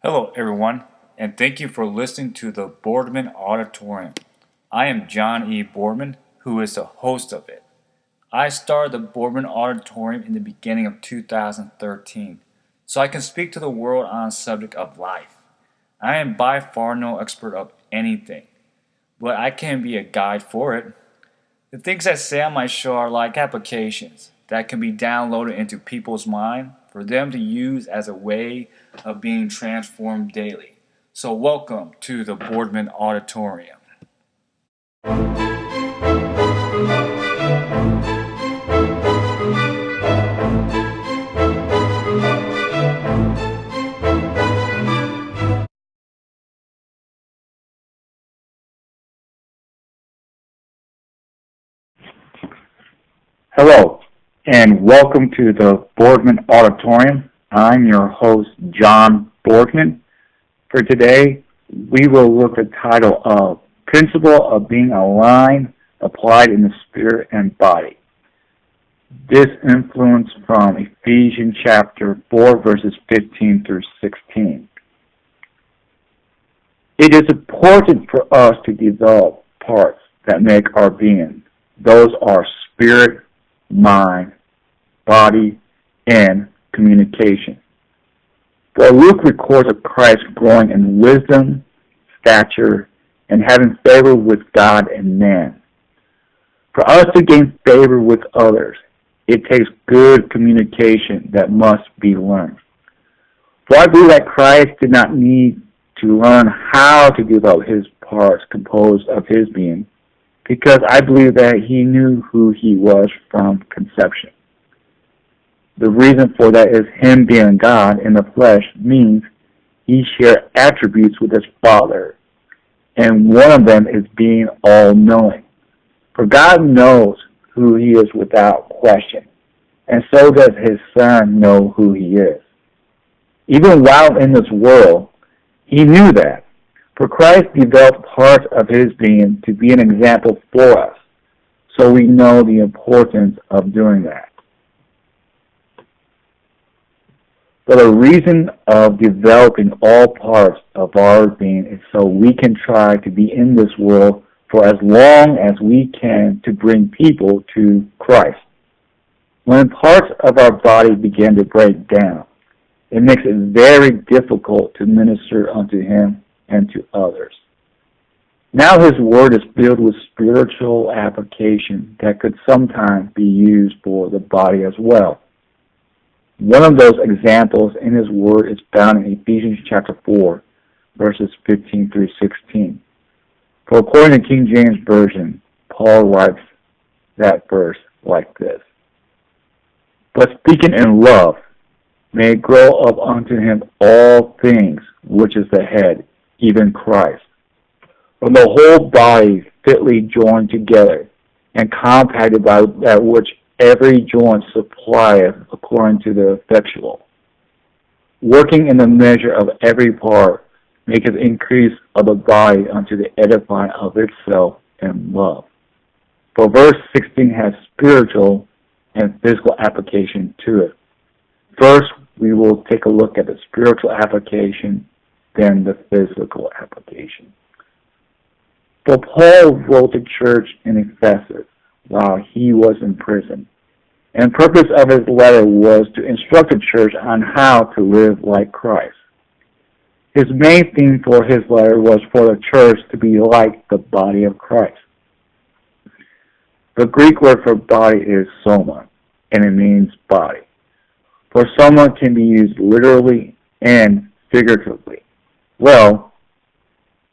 Hello, everyone, and thank you for listening to the Boardman Auditorium. I am John E. Boardman, who is the host of it. I started the Boardman Auditorium in the beginning of 2013, so I can speak to the world on the subject of life. I am by far no expert of anything, but I can be a guide for it. The things I say on my show are like applications that can be downloaded into people's mind for them to use as a way of being transformed daily. So, welcome to the Boardman Auditorium. Hello, and welcome to the Boardman Auditorium. I'm your host, John Boardman. For today, we will look at the title of Principle of Being Aligned, Applied in the Spirit and Body. This influence from Ephesians chapter 4, verses 15 through 16. It is important for us to develop parts that make our being. Those are spirit, mind, body, and communication. For Luke records of Christ growing in wisdom, stature, and having favor with God and man. For us to gain favor with others, it takes good communication that must be learned. For I believe that Christ did not need to learn how to develop his parts composed of his being, because I believe that he knew who he was from conception. The reason for that is him being God in the flesh means he shared attributes with his Father, and one of them is being all-knowing. For God knows who he is without question, and so does his Son know who he is. Even while in this world, he knew that. For Christ developed parts of his being to be an example for us, so we know the importance of doing that. But the reason of developing all parts of our being is so we can try to be in this world for as long as we can to bring people to Christ. When parts of our body begin to break down, it makes it very difficult to minister unto him and to others. Now his word is filled with spiritual application that could sometimes be used for the body as well. One of those examples in his word is found in Ephesians chapter 4, verses 15 through 16. For according to King James Version, Paul writes that verse like this: But speaking in love, may grow up unto him all things, which is the head, even Christ, from the whole body fitly joined together, and compacted by that which every joint supplieth according to the effectual, working in the measure of every part, maketh increase of the body unto the edifying of itself in love. For verse 16 has spiritual and physical application to it. First, we will take a look at the spiritual application, then the physical application. For Paul wrote the church in Ephesus while he was in prison, and the purpose of his letter was to instruct the church on how to live like Christ. His main theme for his letter was for the church to be like the body of Christ. The Greek word for body is soma, and it means body. For soma can be used literally and figuratively. Well,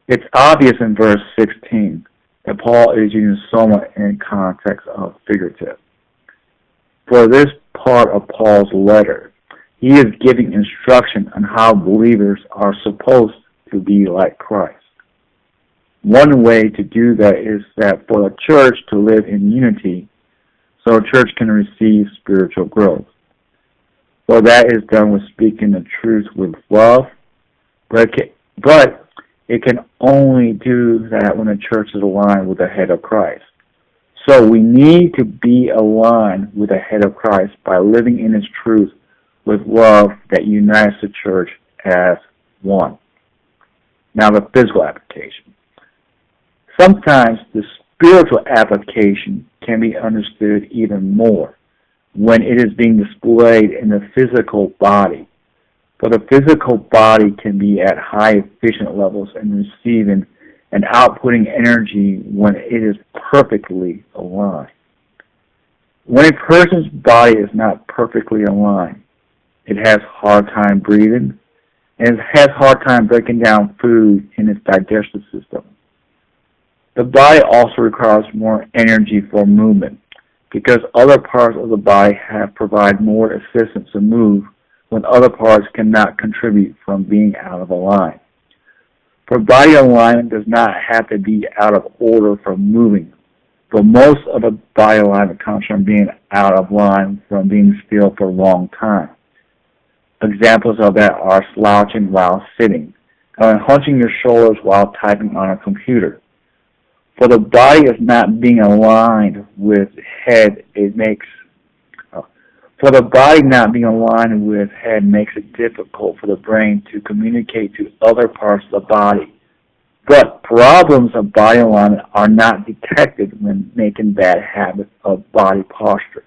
it's obvious in verse 16 that Paul is using soma in context of figurative. For this part of Paul's letter, he is giving instruction on how believers are supposed to be like Christ. One way to do that is that for the church to live in unity so a church can receive spiritual growth. So that is done with speaking the truth with love, but it can only do that when the church is aligned with the head of Christ. So we need to be aligned with the head of Christ by living in his truth with love that unites the church as one. Now the physical application. Sometimes the spiritual application can be understood even more when it is being displayed in the physical body. For the physical body can be at high efficient levels and receiving and outputting energy when it is perfectly aligned. When a person's body is not perfectly aligned, it has a hard time breathing and it has a hard time breaking down food in its digestive system. The body also requires more energy for movement because other parts of the body have provide more assistance to move when other parts cannot contribute from being out of alignment. For body alignment does not have to be out of order from moving, but most of the body alignment comes from being out of line from being still for a long time. Examples of that are slouching while sitting and hunching your shoulders while typing on a computer. For the body is not being aligned with head, For the body not being aligned with head makes it difficult for the brain to communicate to other parts of the body. But problems of body alignment are not detected when making bad habits of body posture.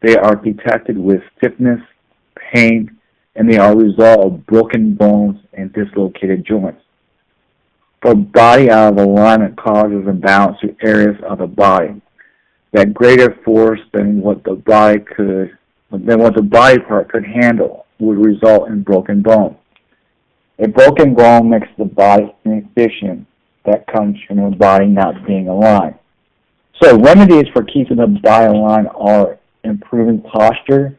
They are detected with stiffness, pain, and they are a result of broken bones and dislocated joints. For body out of alignment causes imbalance to areas of the body that greater force than what the body part could handle would result in broken bone. A broken bone makes the body inefficient. That comes from the body not being aligned. So remedies for keeping the body aligned are improving posture,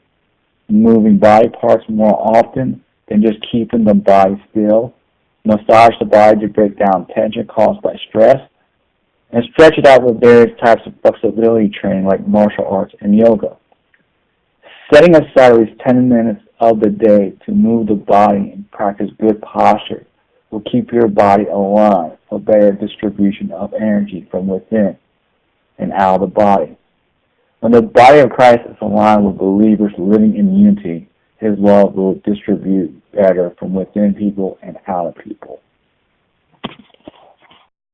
moving body parts more often than just keeping the body still, massage the body to break down tension caused by stress, and stretch it out with various types of flexibility training like martial arts and yoga. Setting aside at least 10 minutes of the day to move the body and practice good posture will keep your body aligned for better distribution of energy from within and out of the body. When the body of Christ is aligned with believers living in unity, His love will distribute better from within people and out of people.